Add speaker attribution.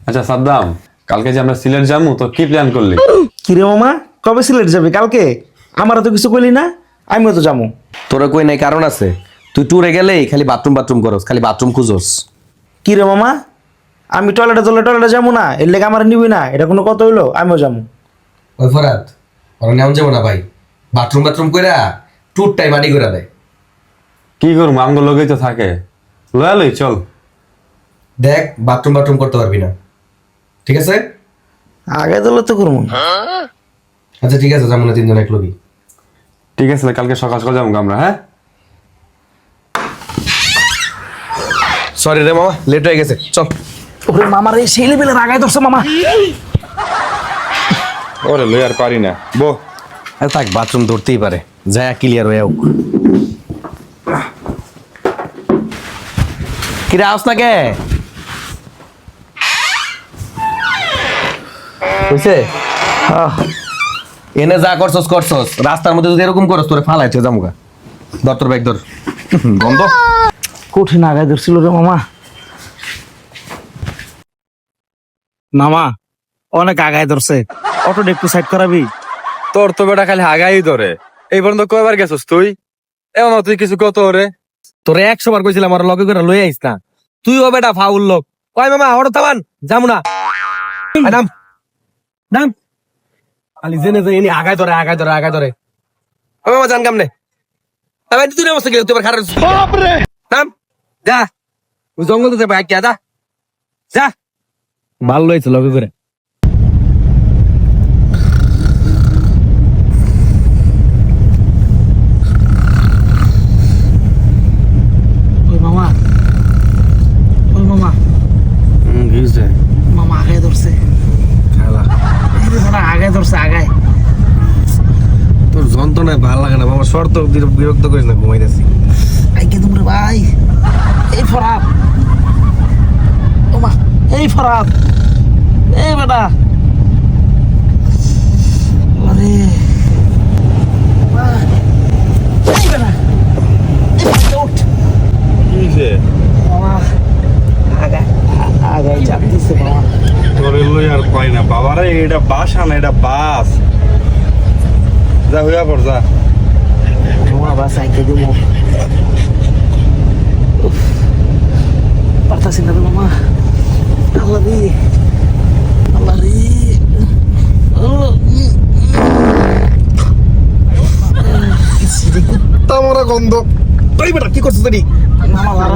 Speaker 1: আচ্ছা সাদ্দাম, কালকে যে আমরা সিলেট যাবো তো কি প্ল্যান করলি?
Speaker 2: কিরে মামা, কবে সিলেট যাবে? কালকে? আমারও তো কিছু কইলি না, আমিও তো যাবো।
Speaker 3: তোরা কই নাই কারণ আছে। তুই ট্যুরে গেলেই খালি বাথরুম করস, খালি বাথরুম খুঁজোস।
Speaker 2: কিরে মামা, আমি টয়লেটে যাবো না, এর লেগে আমার নিবি না, এটা কোনো কথা হইলো? আমিও যাবো।
Speaker 3: ওই ফরাদ, ওরা নেমন যাবো না ভাই। বাথরুম কইরা ট্যুরটাই মাটি করে দেয়।
Speaker 1: কি করবো, আমগো লোকেই তো থাকে, লয়ালই চল।
Speaker 3: দেখ বাথরুম করতে পারবি না, ঠিক আছে?
Speaker 2: আগে দিলে তো করবো না।
Speaker 3: আচ্ছা ঠিক আছে, যাবো না তিনজন এক লোকই।
Speaker 1: ঠিক আছে, কালকে সকাল সকাল যাবো আমরা। হ্যাঁ
Speaker 3: সরি রে মামা, লেট হয়ে গেছে, চল।
Speaker 2: ওরে মামার এই সেই লেভেলের আগায় ধরছে মামা।
Speaker 1: ওরে লই আর পারি না বো।
Speaker 3: থাক, বাথরুম ধরতেই পারে, যায় ক্লিয়ার হয়ে হোক। কিরে আস না কে বুঝছে? এনে যা করছস রাস্তার মধ্যে যদি এরকম করস তোরে ফালাইছে জামুকা। ধর তোর ব্যাগ ধর, বন্ধ।
Speaker 2: কঠিন আগায় ধরছিল রে মামা। মামা অনেক আগায় ধরছে, অটোটা একটু সাইড করাবি?
Speaker 4: তোর তো বেটা খালি আগাই ধরে। এই পর্যন্ত কয়বার গেছস তুই? এমন তুই কিছু কত রে? তোরে 100 বার কইছিলাম আমার লগে করে লই আইস না। তুইও বেটা ফাউল লোক। কয় মামা অটো থামান, যামু না। নাম নাম খালি জেনে যে ইনি আগায় ধরে। ও মামা জান কামনে তবে তুই নামছ কি তুই খারাপ বাপ রে। নাম যা, ওই জঙ্গল তো বাইক যা যা। ভালো লইছে লগে করে।
Speaker 2: ওই মামা, মামা আগায় ধরছে। আগায় ধরছে, আগায়।
Speaker 3: তোর যন্ত্রণায় ভালো লাগে না মামা, শর্ত বিরক্ত করিস না, ঘুমাইতেছি।
Speaker 2: আইকে তোমরে ভাই, এই ফরাত ওমা, এই ফরাত, এই বেটা। আরে এই বেটা, এই বেটা উঠ। মামা আগায় চাপ দিছে মামা।
Speaker 1: তোরে লই আর পাই না বাবারে, এটা বাসা না, এটা বাস। যা হইয়া পড় যা।
Speaker 2: মামা বাস আইকে দিমু। পারতাছি না রে মামা। আল্লাহ রে, আল্লাহ রে।
Speaker 3: কুত্তা মরা গন্ধ। কি করছিস তুই?
Speaker 2: মামা